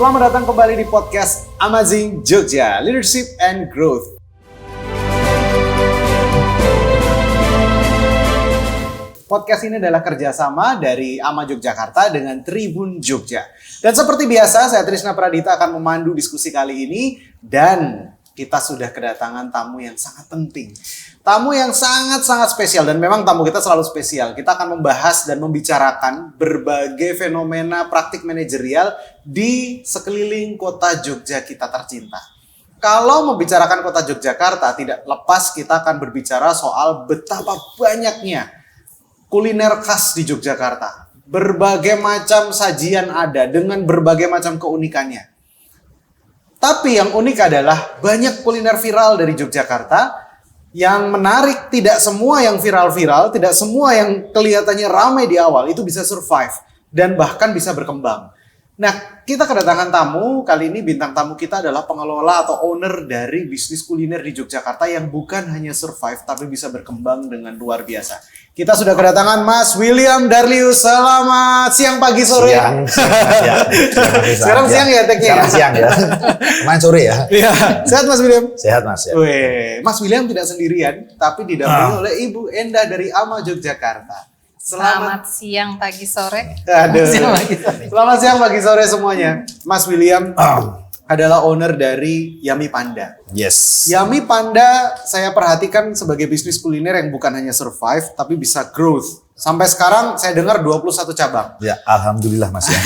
Selamat datang kembali di podcast Amazing Jogja, Leadership and Growth. Podcast ini adalah kerjasama dari Ama Yogyakarta dengan Tribun Jogja. Dan seperti biasa, saya Trisna Pradita akan memandu diskusi kali ini. Dan kita sudah kedatangan tamu yang sangat penting. Tamu yang sangat-sangat spesial, dan memang tamu kita selalu spesial. Kita akan membahas dan membicarakan berbagai fenomena praktik manajerial di sekeliling kota Jogja kita tercinta. Kalau membicarakan kota Yogyakarta, tidak lepas kita akan berbicara soal betapa banyaknya kuliner khas di Yogyakarta. Berbagai macam sajian ada dengan berbagai macam keunikannya. Tapi yang unik adalah banyak kuliner viral dari Yogyakarta. Yang menarik, tidak semua yang viral-viral, tidak semua yang kelihatannya ramai di awal itu bisa survive dan bahkan bisa berkembang. Nah, kita kedatangan tamu. Kali ini bintang tamu kita adalah pengelola atau owner dari bisnis kuliner di Yogyakarta yang bukan hanya survive tapi bisa berkembang dengan luar biasa. Kita sudah kedatangan Mas William Darlius. Selamat siang, pagi, sore. Siang. Sekarang siang ya teknya. Sekarang siang ya. Kemarin sore ya. Iya. Sehat Mas William? Sehat Mas ya. Weh, Mas William tidak sendirian, tapi didampingi oleh Ibu Endah dari Ama Yogyakarta. Selamat siang, pagi, sore. Aduh. Selamat siang, pagi, sore semuanya. Mas William adalah owner dari Yummy Panda. Yes. Yummy Panda saya perhatikan sebagai bisnis kuliner yang bukan hanya survive, tapi bisa growth. Sampai sekarang saya dengar 21 cabang. Ya, alhamdulillah Mas ya.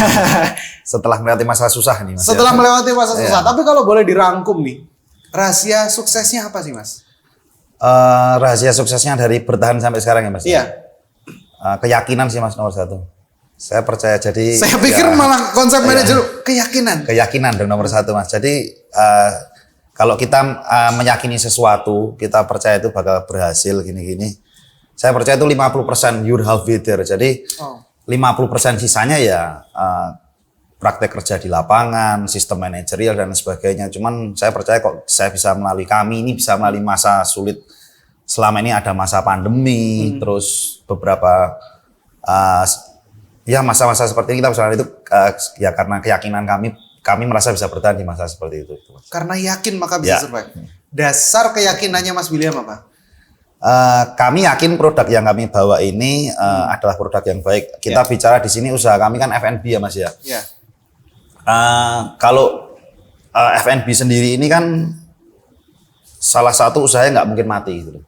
Setelah melewati masa susah nih Mas. Setelah melewati masa susah. Ya. Tapi kalau boleh dirangkum nih, rahasia suksesnya apa sih Mas? Rahasia suksesnya dari bertahan sampai sekarang ya Mas. Iya. Keyakinan sih Mas nomor satu. Saya percaya jadi. Saya pikir malah konsep manajer keyakinan. Keyakinan dan nomor satu Mas. Jadi kalau kita meyakini sesuatu, kita percaya itu bakal berhasil gini-gini. Saya percaya itu 50% you're halfway there. Jadi 50% sisanya ya praktek kerja di lapangan, sistem manajerial dan sebagainya. Cuman saya percaya kok saya bisa melalui kami ini bisa melalui masa sulit. Selama ini ada masa pandemi, terus beberapa ya masa-masa seperti ini kita bisa itu ya karena keyakinan kami merasa bisa bertahan di masa seperti itu. Karena yakin maka bisa survive. Dasar keyakinannya Mas William apa? Kami yakin produk yang kami bawa ini adalah produk yang baik. Kita bicara di sini usaha kami kan F&B ya Mas ya. Yeah. Kalau F&B sendiri ini kan salah satu usahanya nggak mungkin mati gitu.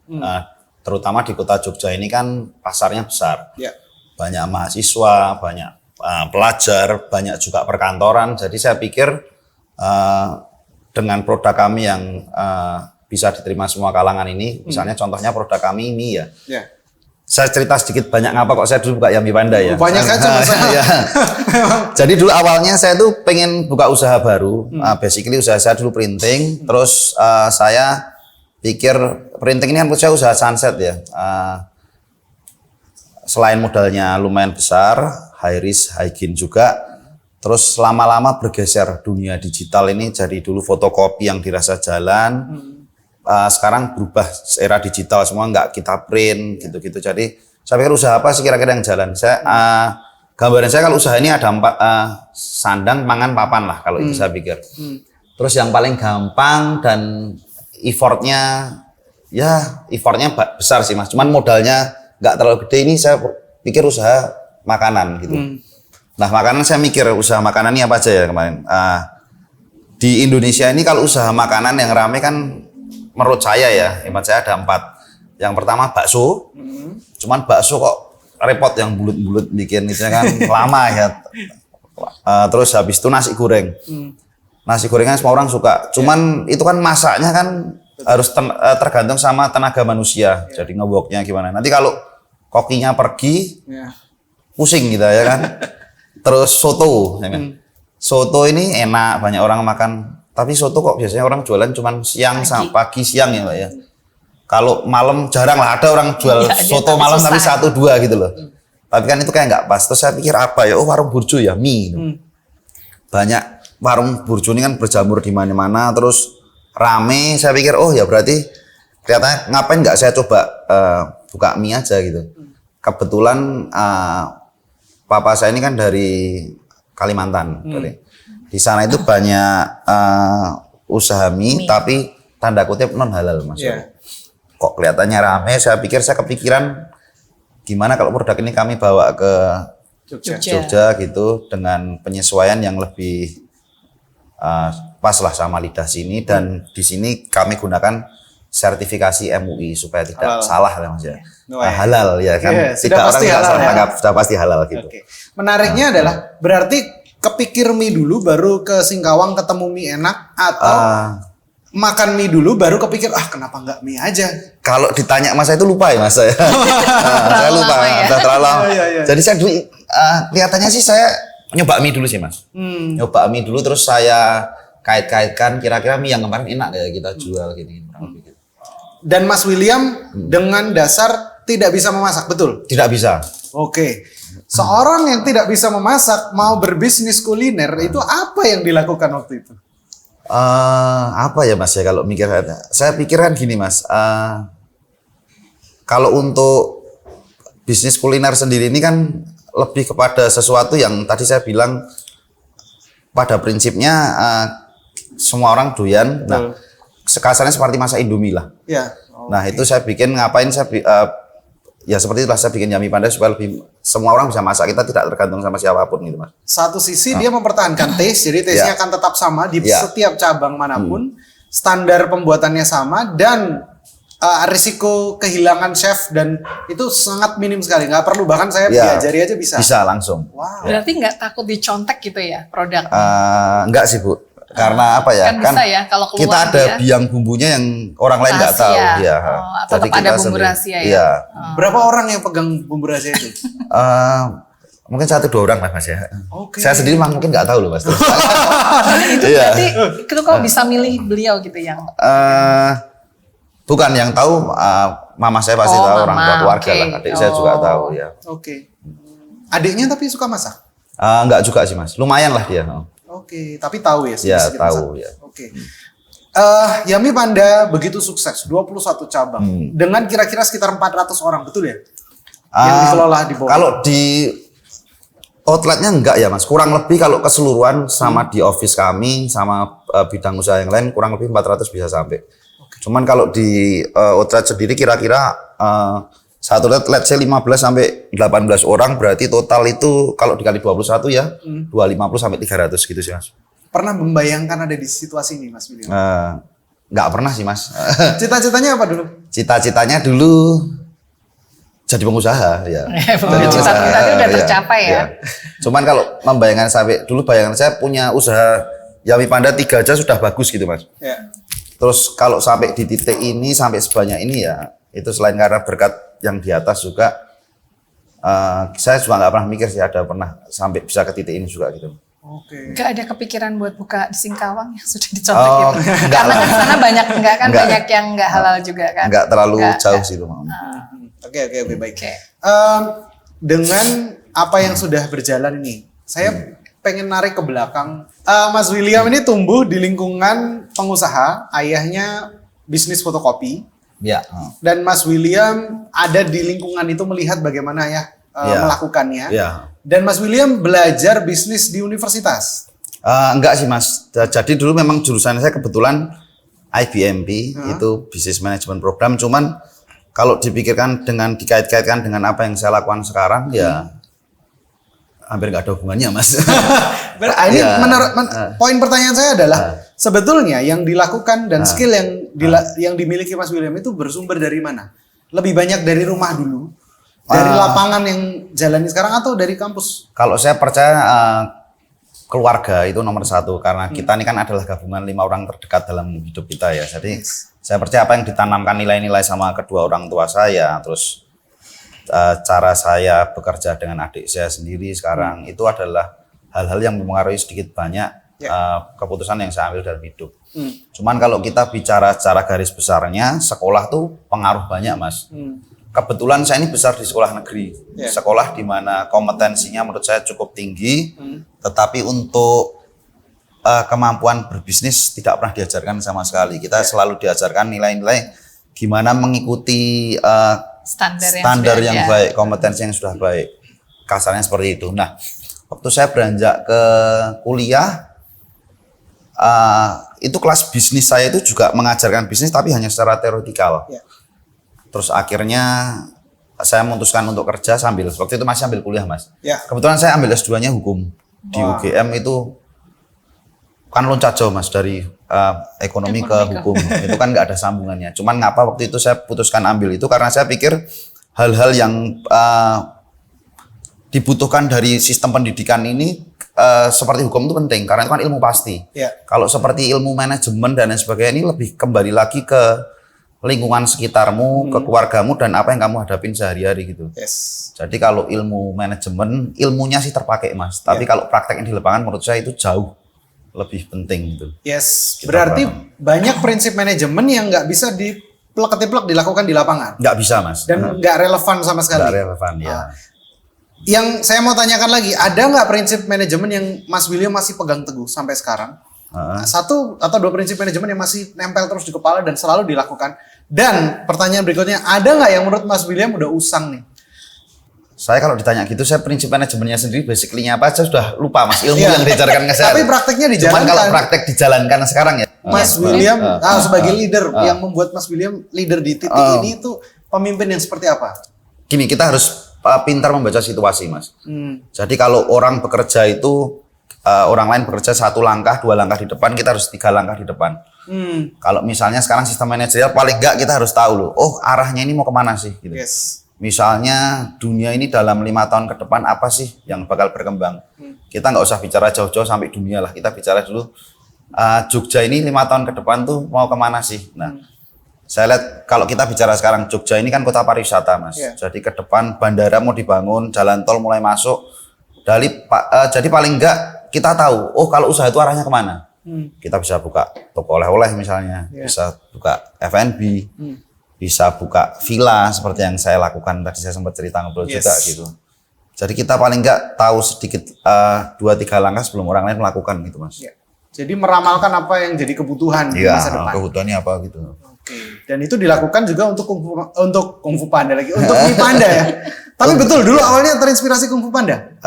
Terutama di kota Jogja ini kan pasarnya besar. Yeah. Banyak mahasiswa, banyak pelajar, banyak juga perkantoran. Jadi saya pikir dengan produk kami yang bisa diterima semua kalangan ini, misalnya contohnya produk kami ini ya. Yeah. Saya cerita sedikit banyak ngapa kok saya dulu buka Yummy Panda ya. Banyak saja Mas. Ya. Jadi dulu awalnya saya tuh pengen buka usaha baru. Basically usaha saya dulu printing, terus saya pikir printing ini kan menurut saya usaha sunset ya. Selain modalnya lumayan besar, high risk, high gain juga. Terus lama-lama bergeser dunia digital ini jadi dulu fotokopi yang dirasa jalan. Sekarang berubah era digital semua nggak kita print gitu-gitu. Jadi saya pikir usaha apa sih kira-kira yang jalan. Saya gambaran saya kalau usaha ini ada 4 sandang, pangan, papan lah kalau itu saya pikir. Terus yang paling gampang dan effortnya besar sih Mas. Cuman modalnya nggak terlalu gede. Ini saya pikir usaha makanan gitu. Nah makanan saya mikir usaha makanan ini apa aja ya kemarin. Di Indonesia ini kalau usaha makanan yang rame kan menurut saya ya, hemat saya ada 4. Yang pertama bakso. Cuman bakso kok repot yang bulut-bulut bikin itu kan lama ya. Terus habis itu nasi goreng. Nasi gorengan semua orang suka. Cuman itu kan masaknya kan harus tergantung sama tenaga manusia. Jadi nge-woknya gimana. Nanti kalau kokinya pergi, pusing gitu ya kan. Terus soto. Ya kan? Soto ini enak, banyak orang makan. Tapi soto kok biasanya orang jualan cuman siang sampai pagi siang ya Pak ya. Kalau malam jarang lah ada orang jual soto malam tapi 1-2 gitu loh. Tapi kan itu kayak nggak pas. Terus saya pikir apa ya? Oh warung burjo ya mie. Banyak warung burjo ini kan berjamur di mana-mana. Terus rame. Saya pikir oh ya berarti kelihatannya ngapain nggak saya coba buka mie aja gitu. Kebetulan papa saya ini kan dari Kalimantan. Di sana itu banyak usaha mie, tapi tanda kutip non halal Mas. Iya. Kok kelihatannya rame, saya kepikiran gimana kalau produk ini kami bawa ke Jogja gitu dengan penyesuaian yang lebih pas lah sama lidah sini, dan di sini kami gunakan sertifikasi MUI supaya tidak salah ya Mas ya. Halal ya kan. Tidak orang tidak salah tangkap, sudah pasti halal gitu. Oke. Menariknya adalah berarti kepikir mie dulu baru ke Singkawang ketemu mie enak, atau makan mie dulu baru kepikir kenapa nggak mie aja. Kalau ditanya Mas saya itu lupa ya Mas saya. Saya lupa, terlalu lama. Jadi saya dulu kelihatannya sih saya nyoba mie dulu sih Mas. Nyoba mie dulu terus saya kait-kaitkan kira-kira mie yang kemarin enak ya kita jual gini. Dan Mas William dengan dasar tidak bisa memasak, betul? Tidak bisa. Oke. Seorang yang tidak bisa memasak mau berbisnis kuliner itu apa yang dilakukan waktu itu? Apa ya Mas ya kalau mikir saya pikirkan gini Mas. Kalau untuk bisnis kuliner sendiri ini kan lebih kepada sesuatu yang tadi saya bilang pada prinsipnya semua orang doyan. Nah, sekasarnya seperti masak Indomie lah. Ya. Nah, itu saya bikin ngapain ya seperti itulah saya bikin Yummy Panda supaya lebih semua orang bisa masak, kita tidak tergantung sama siapapun gitu Mas. Satu sisi dia mempertahankan taste, jadi taste-nya akan tetap sama di setiap cabang manapun, standar pembuatannya sama, dan risiko kehilangan chef dan itu sangat minim sekali, nggak perlu, bahkan saya diajari aja bisa. Bisa langsung. Wow. Berarti nggak takut dicontek gitu ya produk? Enggak sih Bu, karena apa ya? Kan bisa ya kalau keluar kita ada biang bumbunya yang orang lain nggak tahu. Ya. Atau tetap ada bumbu rahasia ya. Iya. Berapa orang yang pegang bumbu rahasia itu? Mungkin 1-2 orang lah Mas ya. Okay. Saya sendiri mungkin nggak tahu loh Mas. Itu berarti itu kok bisa milih beliau gitu yang? Bukan yang tahu, mama saya pasti tahu, orang tua keluarga lah, adik saya juga tahu ya. Oke. Adiknya tapi suka masak? Enggak juga sih Mas, lumayan lah dia. Oke, tapi tahu ya? Ya tahu ya. Oke. Yummy Panda begitu sukses, 21 cabang, dengan kira-kira sekitar 400 orang, betul ya? Yang dikelola di bawah. Kalau di outletnya enggak ya Mas, kurang lebih kalau keseluruhan sama di office kami, sama bidang usaha yang lain, kurang lebih 400 bisa sampai. Cuman kalau di outlet sendiri kira-kira satu outlet let's say 15 sampai 18 orang, berarti total itu kalau dikali 21 ya 250 sampai 300 gitu sih Mas. Pernah membayangkan ada di situasi ini Mas William? Nggak pernah sih Mas. Cita-citanya apa dulu? Cita-citanya dulu jadi pengusaha ya. Cita-cita itu udah tercapai ya. Cuman kalau membayangkan sampai dulu, bayangan saya punya usaha Yummy Panda 3 aja sudah bagus gitu Mas. Ya. Terus kalau sampai di titik ini, sampai sebanyak ini ya, itu selain karena berkat yang di atas juga, saya juga nggak pernah mikir sih ada pernah sampai bisa ke titik ini juga gitu. Oke. Gak ada kepikiran buat buka di Singkawang yang sudah dicontek gitu? Karena lah. kan sana banyak banyak yang nggak halal juga kan? Nggak terlalu jauh sih itu. Oke, baik. Dengan apa yang sudah berjalan ini, saya pengen narik ke belakang. Mas William ini tumbuh di lingkungan pengusaha, ayahnya bisnis fotokopi. Ya. Dan Mas William ada di lingkungan itu melihat bagaimana ayah melakukannya. Ya. Dan Mas William belajar bisnis di universitas. Enggak sih Mas. Jadi dulu memang jurusan saya kebetulan IBMP, itu Business Management Program. Cuman kalau dipikirkan dengan dikait-kaitkan dengan apa yang saya lakukan sekarang, ya hampir nggak ada hubungannya Mas. Ini poin pertanyaan saya adalah sebetulnya yang dilakukan dan skill yang dimiliki Mas William itu bersumber dari mana? Lebih banyak dari rumah dulu, dari lapangan yang jalani sekarang, atau dari kampus? Kalau saya percaya keluarga itu nomor satu, karena kita ini kan adalah gabungan 5 orang terdekat dalam hidup kita ya. Jadi saya percaya apa yang ditanamkan nilai-nilai sama kedua orang tua saya, terus cara saya bekerja dengan adik saya sendiri sekarang itu adalah hal-hal yang mempengaruhi sedikit banyak keputusan yang saya ambil dalam hidup. Cuman kalau kita bicara secara garis besarnya, sekolah tuh pengaruh banyak Mas. Kebetulan saya ini besar di sekolah negeri, sekolah di mana kompetensinya menurut saya cukup tinggi, tetapi untuk kemampuan berbisnis tidak pernah diajarkan sama sekali. Kita selalu diajarkan nilai-nilai gimana mengikuti standar yang baik, kompetensi yang sudah baik. Kasarnya seperti itu. Nah, waktu saya beranjak ke kuliah, itu kelas bisnis saya itu juga mengajarkan bisnis tapi hanya secara teoretikal. Ya. Terus akhirnya saya memutuskan untuk kerja sambil waktu itu masih ambil kuliah mas. Ya. Kebetulan saya ambil S2-nya hukum di UGM itu kan loncat jauh mas dari ekonomi ke hukum itu kan nggak ada sambungannya. Cuman ngapa waktu itu saya putuskan ambil itu karena saya pikir hal-hal yang dibutuhkan dari sistem pendidikan ini seperti hukum itu penting karena itu kan ilmu pasti. Ya. Kalau seperti ilmu manajemen dan lain sebagainya ini lebih kembali lagi ke lingkungan sekitarmu, ke keluargamu dan apa yang kamu hadapin sehari-hari gitu. Yes. Jadi kalau ilmu manajemen ilmunya sih terpakai mas, tapi kalau praktek yang di lapangan menurut saya itu jauh lebih penting gitu. Yes. Berarti banyak prinsip manajemen yang nggak bisa diplek-ketiplek dilakukan di lapangan. Nggak bisa mas. Dan nggak relevan sama sekali. Nggak relevan ya. Yang saya mau tanyakan lagi, ada nggak prinsip manajemen yang Mas William masih pegang teguh sampai sekarang? Satu atau dua prinsip manajemen yang masih nempel terus di kepala dan selalu dilakukan. Dan pertanyaan berikutnya, ada nggak yang menurut Mas William udah usang nih? Saya kalau ditanya gitu, saya prinsip manajemennya sendiri basically-nya apa, saya sudah lupa mas ilmu yang diajarkan ke saya. Tapi prakteknya dijalankan. Cuman kalau praktek dijalankan sekarang ya. Mas William sebagai leader yang membuat Mas William leader di titik ini itu pemimpin yang seperti apa? Gini, kita harus pintar membaca situasi mas. Jadi kalau orang bekerja itu orang lain bekerja 1 langkah, 2 langkah di depan, kita harus 3 langkah di depan. Kalau misalnya sekarang sistem manajerial paling enggak kita harus tahu loh, oh arahnya ini mau kemana sih? Gitu. Yes. Misalnya dunia ini dalam 5 tahun ke depan apa sih yang bakal berkembang? Kita nggak usah bicara jauh-jauh sampai dunia lah, kita bicara dulu Jogja ini 5 tahun ke depan tuh mau kemana sih? Nah, saya lihat kalau kita bicara sekarang Jogja ini kan kota pariwisata mas. Jadi ke depan bandara mau dibangun, jalan tol mulai masuk. Jadi paling enggak kita tahu, oh kalau usaha itu arahnya kemana? Kita bisa buka toko oleh-oleh misalnya, bisa buka F&B, bisa buka villa seperti yang saya lakukan tadi saya sempat cerita ngobrol juga gitu. Jadi kita paling enggak tahu sedikit 2-3 langkah sebelum orang lain melakukan gitu mas. Jadi meramalkan apa yang jadi kebutuhan di masa depan. Kebutuhannya apa gitu. Dan itu dilakukan juga untuk Kung Fu Panda lagi, untuk Mi Panda ya. Tapi betul dulu awalnya terinspirasi Kung Fu Panda.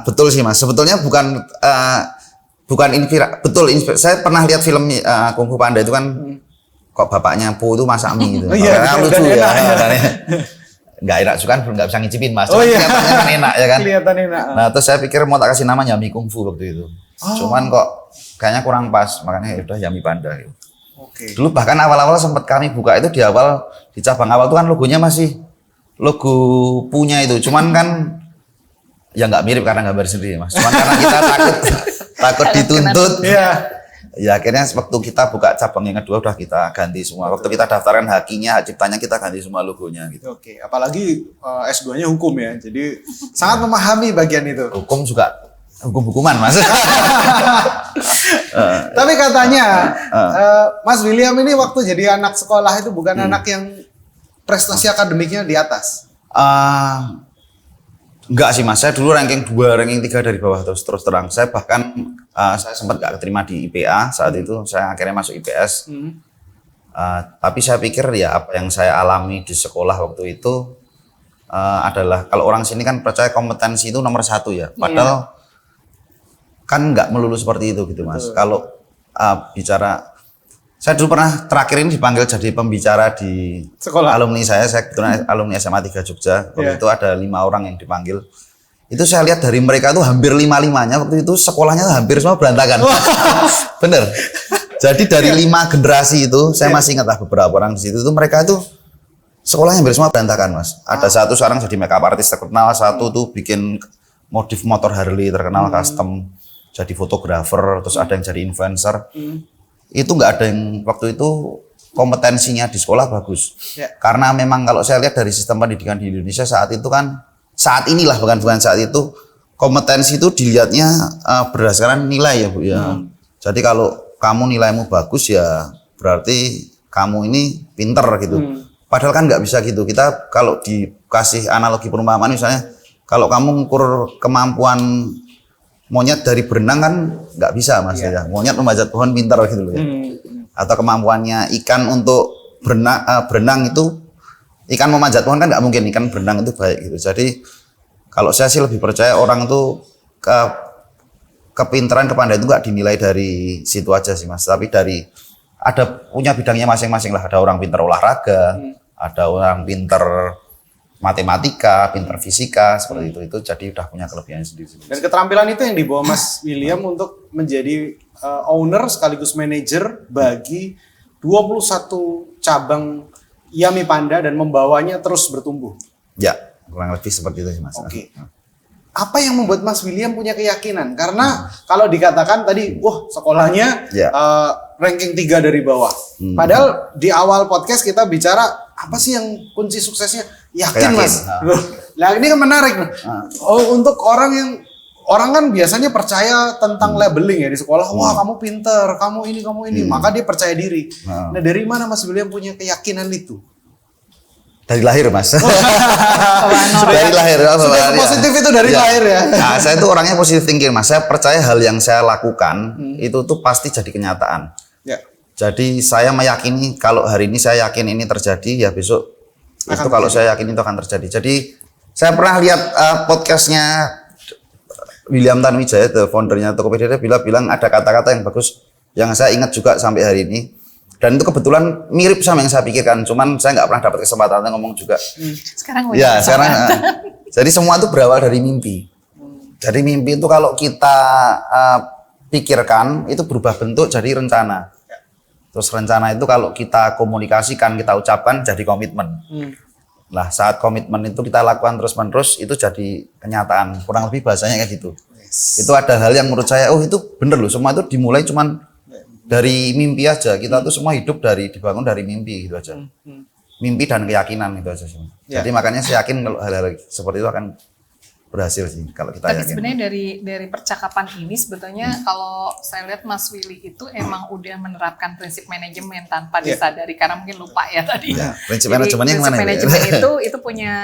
Betul sih mas. Sebetulnya bukan saya pernah lihat film Kung Fu Panda itu kan kok bapaknya Po itu masak mie gitu. Lucu ya. Nggak enak juga kan nggak bisa ngicipin mas. Kelihatannya kan enak ya kan. Kelihatan enak. Nah terus saya pikir mau tak kasih nama Yami Kung Fu waktu itu. Cuman kok kayaknya kurang pas, makanya ya udah Yami Panda gitu. Dulu bahkan awal-awal sempat kami buka itu di cabang awal itu kan logonya masih logo punya itu, cuman kan ya nggak mirip karena gambar sendiri mas, cuman karena kita takut dituntut. Ya akhirnya waktu kita buka cabang yang kedua udah kita ganti semua. Waktu kita daftarkan hakinya, hak ciptanya kita ganti semua logonya gitu. Apalagi S2-nya hukum ya, jadi sangat memahami bagian itu. Hukum juga hukum-hukuman mas. Tapi katanya Mas William ini waktu jadi anak sekolah itu bukan anak yang prestasi akademiknya di atas. Enggak sih mas, saya dulu ranking 2, ranking 3 dari bawah terus terang. Saya bahkan saya sempat gak keterima di IPA saat itu, saya akhirnya masuk IPS. Tapi saya pikir ya apa yang saya alami di sekolah waktu itu adalah kalau orang sini kan percaya kompetensi itu nomor 1 ya. Padahal kan nggak melulu seperti itu gitu mas. Kalau bicara, saya dulu pernah terakhir ini dipanggil jadi pembicara di sekolah alumni saya kebetulan alumni SMA 3 Jogja. Waktu itu ada 5 orang yang dipanggil. Itu saya lihat dari mereka itu hampir 5-5-nya waktu itu sekolahnya hampir semua berantakan. Bener. Jadi dari 5 generasi itu saya masih ingat lah beberapa orang di situ itu mereka itu sekolahnya hampir semua berantakan mas. Ada satu sekarang jadi makeup artist terkenal, satu tuh bikin modif motor Harley terkenal custom. Jadi fotografer, terus ada yang jadi influencer. Itu nggak ada yang waktu itu kompetensinya di sekolah bagus. Karena memang kalau saya lihat dari sistem pendidikan di Indonesia saat itu kan, saat inilah bukan saat itu, kompetensi itu dilihatnya berdasarkan nilai ya Bu ya. Jadi kalau kamu nilaimu bagus ya berarti kamu ini pinter gitu. Padahal kan nggak bisa gitu. Kita kalau dikasih analogi perumpamaan misalnya, kalau kamu mengukur kemampuan monyet dari berenang kan nggak bisa mas ya. Monyet memanjat pohon pintar gitu loh ya. Atau kemampuannya ikan untuk berenang itu, ikan memanjat pohon kan nggak mungkin, ikan berenang itu baik gitu. Jadi kalau saya sih lebih percaya orang tuh kepintaran, kepandaian itu nggak dinilai dari situ aja sih Mas, tapi dari ada punya bidangnya masing-masing lah. Ada orang pintar olahraga, ada orang pintar matematika, pintar fisika, seperti itu jadi udah punya kelebihannya sendiri. Dan keterampilan itu yang dibawa Mas William untuk menjadi owner sekaligus manajer bagi 21 cabang Yummy Panda dan membawanya terus bertumbuh. Ya, kurang lebih seperti itu sih Mas. Oke. Apa yang membuat Mas William punya keyakinan? Karena kalau dikatakan tadi, wah sekolahnya ranking 3 dari bawah. Padahal di awal podcast kita bicara apa sih yang kunci suksesnya? Yakin Mas. Nah ini kan menarik. Oh, untuk orang kan biasanya percaya tentang labeling ya di sekolah. Wah kamu pinter, kamu ini. Maka dia percaya diri. Nah dari mana Mas William punya keyakinan itu? Dari lahir Mas. Dari lahir. Sudah positif itu dari lahir ya. Nah, saya itu orangnya positive thinking Mas. Saya percaya hal yang saya lakukan itu tuh pasti jadi kenyataan. Ya. Jadi saya meyakini kalau hari ini saya yakin ini terjadi, ya besok itu kalau saya yakin itu akan terjadi. Jadi saya pernah lihat podcastnya William Tanuwijaya, foundernya Tokopedia, bilang ada kata-kata yang bagus yang saya ingat juga sampai hari ini. Dan itu kebetulan mirip sama yang saya pikirkan, cuman saya nggak pernah dapat kesempatan ngomong juga. Sekarang ya, sekarang. Jadi semua itu berawal dari mimpi. Jadi mimpi itu kalau kita pikirkan, itu berubah bentuk jadi rencana. Terus rencana itu kalau kita komunikasikan, kita ucapkan jadi komitmen. Nah, saat komitmen itu kita lakukan terus-menerus, itu jadi kenyataan. Kurang lebih bahasanya kayak gitu. Itu ada hal yang menurut saya, oh itu bener loh, semua itu dimulai cuman dari mimpi aja. Kita tuh semua hidup dibangun dari mimpi gitu aja. Mimpi dan keyakinan itu aja sih. Jadi makanya saya yakin kalau hal-hal seperti itu akan berhasil sih kalau kita Tapi yakin. sebenarnya dari percakapan ini sebetulnya kalau saya lihat Mas Willy itu emang udah menerapkan prinsip manajemen tanpa disadari karena mungkin lupa ya tadi. Prinsip manajemennya yang mana? Prinsip manajemen itu punya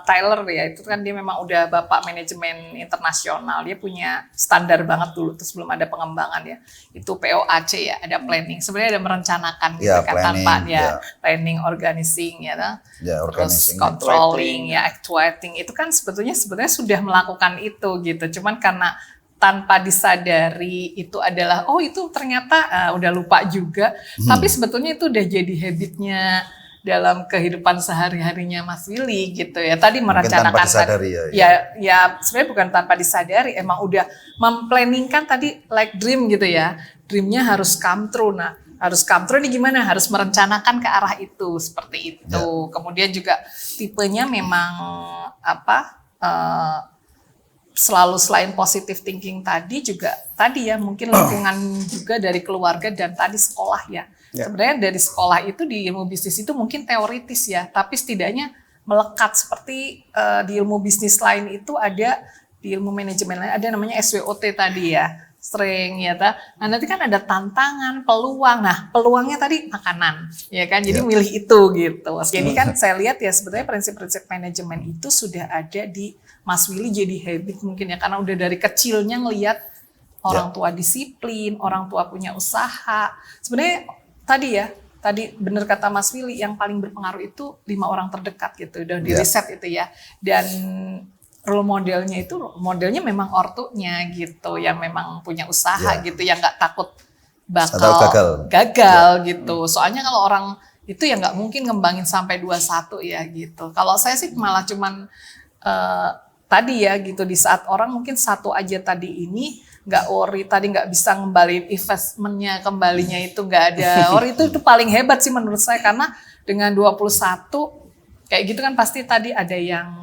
Tyler ya, itu kan dia memang udah bapak manajemen internasional, dia punya standar banget dulu terus belum ada pengembangan ya. Itu POAC ya, ada planning. Sebenarnya ada merencanakan gitu kan tanpa planning, organizing ya, terus controlling ya, actuating itu kan sebetulnya sudah melakukan itu gitu. Cuman karena tanpa disadari itu adalah itu ternyata udah lupa juga. Tapi sebetulnya itu udah jadi habitnya dalam kehidupan sehari-harinya Mas Willy gitu ya. Tadi merencanakan ya sebenarnya bukan tanpa disadari, emang udah memplanningkan tadi like dream gitu ya. Dreamnya harus come true. Nah, harus come true ini gimana? Harus merencanakan ke arah itu seperti itu. Kemudian juga tipenya memang selalu selain positive thinking tadi juga tadi ya mungkin lingkungan juga dari keluarga dan tadi sekolah ya. Sebenarnya dari sekolah itu di ilmu bisnis itu mungkin teoritis ya, tapi setidaknya melekat seperti di ilmu bisnis lain itu ada, di ilmu manajemen lain ada namanya SWOT tadi ya, strength ya. Nah nanti kan ada tantangan, peluang. Nah peluangnya tadi makanan ya kan, jadi milih itu gitu. Jadi kan saya lihat ya sebenarnya prinsip-prinsip manajemen itu sudah ada di Mas Willy jadi habit mungkin ya, karena udah dari kecilnya ngelihat orang tua disiplin, orang tua punya usaha. Sebenarnya tadi benar kata Mas Willy, yang paling berpengaruh itu 5 orang terdekat gitu, udah di riset itu ya. Dan role modelnya memang ortunya gitu, yang memang punya usaha gitu, yang nggak takut bakal gagal gitu. Soalnya kalau orang itu ya nggak mungkin ngembangin sampai 21 ya gitu. Kalau saya sih malah cuman tadi ya gitu, di saat orang mungkin satu aja tadi ini nggak ori, tadi nggak bisa ngembaliin investmentnya, kembalinya itu nggak ada ori, itu paling hebat sih menurut saya, karena dengan 21 kayak gitu kan pasti tadi ada yang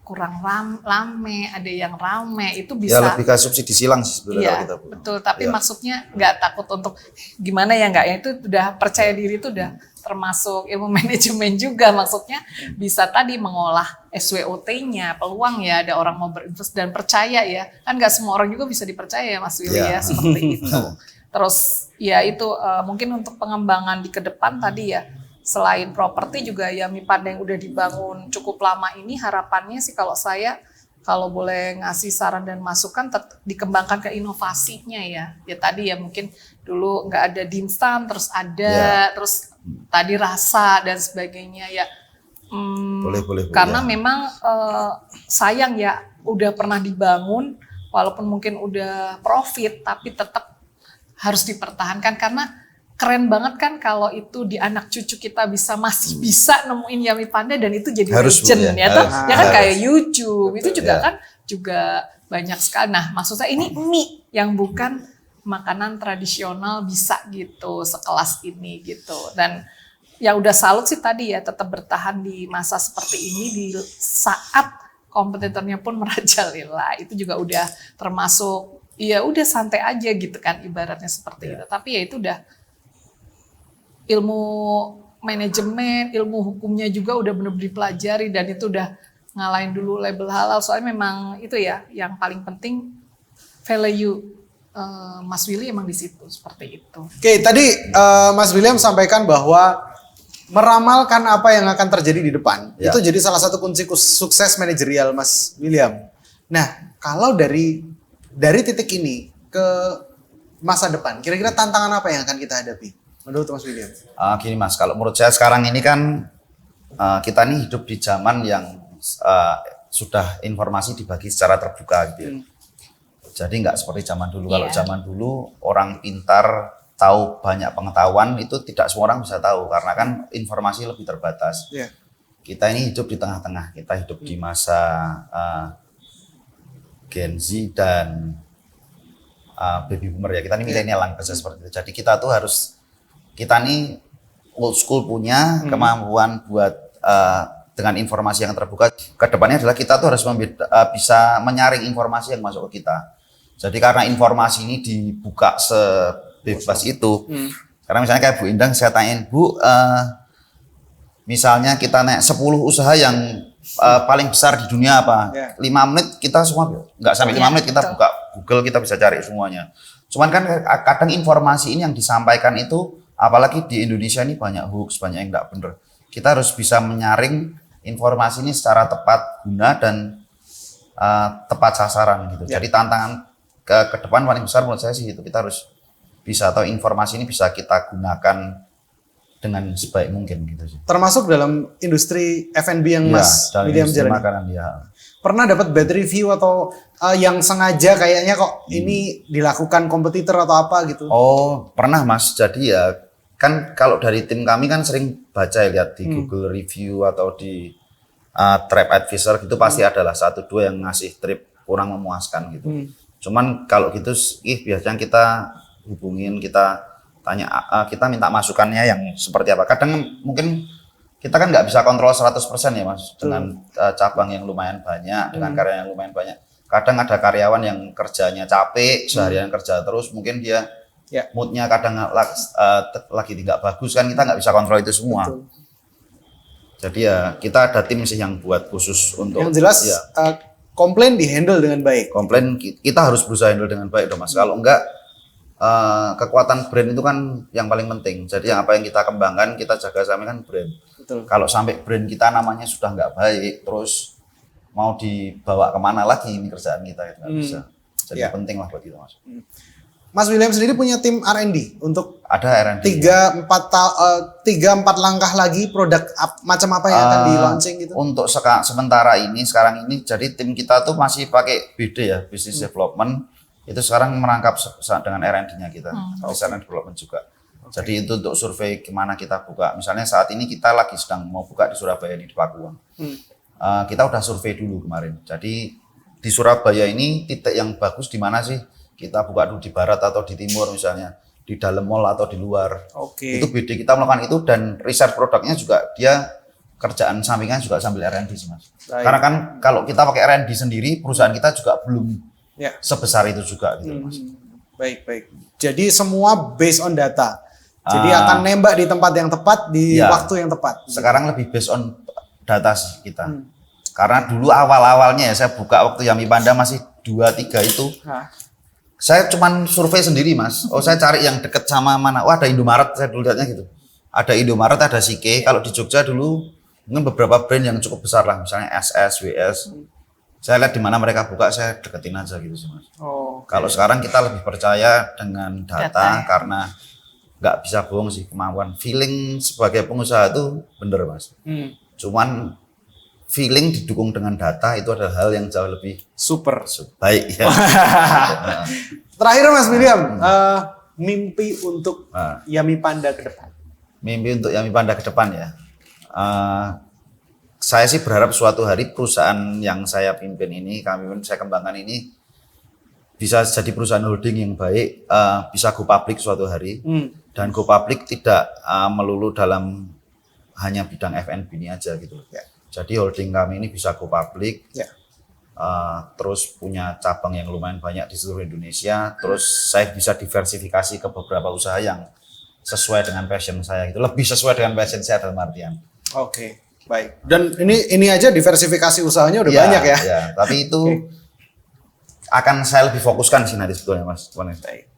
kurang rame, ada yang rame, itu bisa ya lebih ke subsidi silang sih sebenarnya kita. Betul, tapi maksudnya nggak takut untuk gimana ya, nggak ya, itu udah percaya diri, itu udah termasuk ilmu manajemen juga, maksudnya bisa tadi mengolah SWOT-nya, peluang ya, ada orang mau berinvest dan percaya ya, kan nggak semua orang juga bisa dipercaya ya Mas Willy ya, seperti itu. Terus ya itu mungkin untuk pengembangan di ke depan tadi ya, selain properti juga ya Yummy Panda yang udah dibangun cukup lama ini, harapannya sih kalau saya, kalau boleh ngasih saran dan masukan, dikembangkan ke inovasinya ya. Ya tadi ya mungkin dulu nggak ada dimsum, terus ada, terus tadi rasa dan sebagainya ya. Boleh. Karena memang sayang ya, udah pernah dibangun, walaupun mungkin udah profit tapi tetap harus dipertahankan karena keren banget kan kalau itu di anak cucu kita masih bisa nemuin Yummy Panda dan itu jadi Harus, legend Bu, ya, harus. ya kan kayak YouTube itu Betul, juga ya. kan juga banyak sekali. Nah, maksud saya ini mie yang bukan makanan tradisional bisa gitu sekelas ini gitu. Dan ya udah salut sih tadi ya tetap bertahan di masa seperti ini di saat kompetitornya pun merajalela. Itu juga udah termasuk ya udah santai aja gitu kan ibaratnya seperti itu. Tapi ya itu udah ilmu manajemen, ilmu hukumnya juga udah benar-benar dipelajari dan itu udah ngalahin dulu label halal. Soalnya memang itu ya yang paling penting value Mas Willy emang di situ seperti itu. Oke, tadi Mas William sampaikan bahwa meramalkan apa yang akan terjadi di depan. Ya. Itu jadi salah satu kunci sukses manajerial Mas William. Nah, kalau dari titik ini ke masa depan, kira-kira tantangan apa yang akan kita hadapi? Menurut Mas William? Gini Mas, kalau menurut saya sekarang ini kan kita nih hidup di zaman yang sudah informasi dibagi secara terbuka gitu ya. Jadi nggak seperti zaman dulu. Kalau zaman dulu orang pintar tahu banyak pengetahuan itu tidak semua orang bisa tahu karena kan informasi lebih terbatas. Yeah. Kita ini hidup di tengah-tengah. Kita hidup di masa Gen Z dan baby boomer ya. Kita ini milenial lah bisa seperti itu. Jadi kita tuh kita nih old school punya kemampuan buat dengan informasi yang terbuka. Kedepannya adalah kita tuh harus bisa menyaring informasi yang masuk ke kita. Jadi karena informasi ini dibuka sebebas itu, karena misalnya kayak Bu Indang saya tanyain, Bu, misalnya kita naik 10 usaha yang paling besar di dunia apa? 5 menit kita semua, nggak sampai 5 menit kita buka Google, kita bisa cari semuanya. Cuman kan kadang informasi ini yang disampaikan itu, apalagi di Indonesia ini banyak hoax, banyak yang nggak benar. Kita harus bisa menyaring informasi ini secara tepat guna dan tepat sasaran gitu. Jadi tantangan ke depan paling besar menurut saya sih itu, kita harus bisa tahu informasi ini bisa kita gunakan dengan sebaik mungkin gitu sih. Termasuk dalam industri F&B yang Mas William jalani. Makanan ya. Pernah dapat bad review atau yang sengaja kayaknya kok ini dilakukan kompetitor atau apa gitu? Oh, pernah Mas. Jadi ya kan kalau dari tim kami kan sering baca ya, lihat di Google review atau di TripAdvisor gitu pasti adalah 1-2 yang ngasih trip kurang memuaskan gitu. Cuman kalau gitu biasanya kita hubungin, kita tanya, kita minta masukannya yang seperti apa. Kadang mungkin kita kan nggak bisa kontrol 100% ya Mas, dengan cabang yang lumayan banyak, dengan karyawan yang lumayan banyak. Kadang ada karyawan yang kerjanya capek, seharian kerja terus, mungkin dia moodnya kadang lagi tidak bagus kan, kita nggak bisa kontrol itu semua. Betul. Jadi ya kita ada tim sih yang buat khusus untuk. Yang jelas komplain dihandle dengan baik. Komplain kita harus berusaha handle dengan baik dong Mas. Kalau enggak kekuatan brand itu kan yang paling penting. Jadi yang apa yang kita kembangkan, kita jaga sampai kan brand. Betul. Kalau sampai brand kita namanya sudah nggak baik, terus mau dibawa kemana lagi ini kerjaan kita itu nggak bisa. Jadi penting lah buat kita Mas. Mas William sendiri punya tim R&D untuk Ada R&D. 3-4 langkah lagi produk macam apa yang akan di launching gitu? Untuk sementara ini, sekarang ini, jadi tim kita tuh masih pakai BD ya, business development. Itu sekarang merangkap dengan R&D-nya kita, research and development juga. Jadi itu untuk survei gimana kita buka. Misalnya saat ini kita lagi sedang mau buka di Surabaya di Pakuwon. Kita udah survei dulu kemarin. Jadi di Surabaya ini titik yang bagus di mana sih? Kita buka dulu di barat atau di timur misalnya, di dalam mall atau di luar. Itu BD kita melakukan itu dan research produknya juga dia kerjaan sampingan juga sambil R&D sih Mas. Karena kan kalau kita pakai R&D sendiri, perusahaan kita juga belum sebesar itu juga gitu Mas. Baik. Jadi semua based on data. Jadi akan nembak di tempat yang tepat, di waktu yang tepat. Sekarang lebih based on data sih kita. Karena dulu awal-awalnya ya saya buka waktu Yummy Panda masih 2-3 itu. Saya cuman survei sendiri Mas. Saya cari yang deket sama mana. Ada Indomaret, saya dulu lihatnya gitu. Ada Indomaret, ada Sike. Kalau di Jogja dulu mungkin beberapa brand yang cukup besar lah, misalnya SS, WS. Saya lihat di mana mereka buka, saya deketin aja gitu sih Mas. Kalau sekarang kita lebih percaya dengan data karena nggak bisa bohong sih, kemampuan feeling sebagai pengusaha itu bener Mas. Cuman feeling didukung dengan data itu adalah hal yang jauh lebih Super. baik ya. Terakhir Mas William, mimpi untuk Yummy Panda ke depan. Mimpi untuk Yummy Panda ke depan ya. Saya sih berharap suatu hari perusahaan yang saya pimpin ini, saya kembangkan ini bisa jadi perusahaan holding yang baik, bisa go public suatu hari. Dan go public tidak melulu dalam hanya bidang F&B ini aja gitu. Ya. Jadi holding kami ini bisa go public, Ya. terus punya cabang yang lumayan banyak di seluruh Indonesia. Terus saya bisa diversifikasi ke beberapa usaha yang sesuai dengan passion saya gitu, lebih sesuai dengan passion saya dalam artian. Oke, baik. Dan ini aja diversifikasi usahanya udah banyak ya. Ya, tapi itu akan saya lebih fokuskan sih nanti sebetulnya Mas. Baik.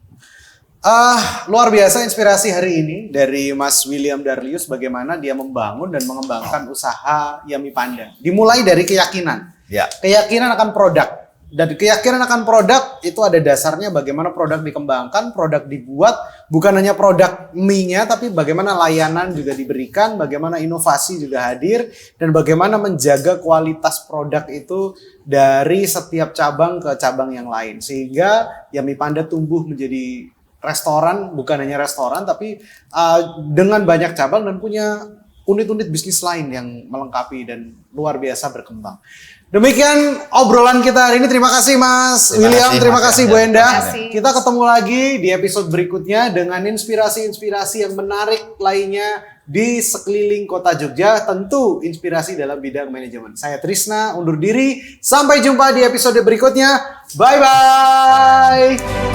Luar biasa inspirasi hari ini dari Mas William Darlius, bagaimana dia membangun dan mengembangkan usaha Yummy Panda. Dimulai dari keyakinan. Ya. Keyakinan akan produk. Dan keyakinan akan produk itu ada dasarnya bagaimana produk dikembangkan, produk dibuat, bukan hanya produk mie-nya, tapi bagaimana layanan juga diberikan, bagaimana inovasi juga hadir, dan bagaimana menjaga kualitas produk itu dari setiap cabang ke cabang yang lain. Sehingga Yummy Panda tumbuh menjadi restoran, bukan hanya restoran, tapi dengan banyak cabang dan punya unit-unit bisnis lain yang melengkapi dan luar biasa berkembang. Demikian obrolan kita hari ini. Terima kasih Mas William, terima kasih Bu Enda. Terima kasih. Kita ketemu lagi di episode berikutnya dengan inspirasi-inspirasi yang menarik lainnya di sekeliling kota Jogja, tentu inspirasi dalam bidang manajemen. Saya Trisna undur diri, sampai jumpa di episode berikutnya. Bye bye.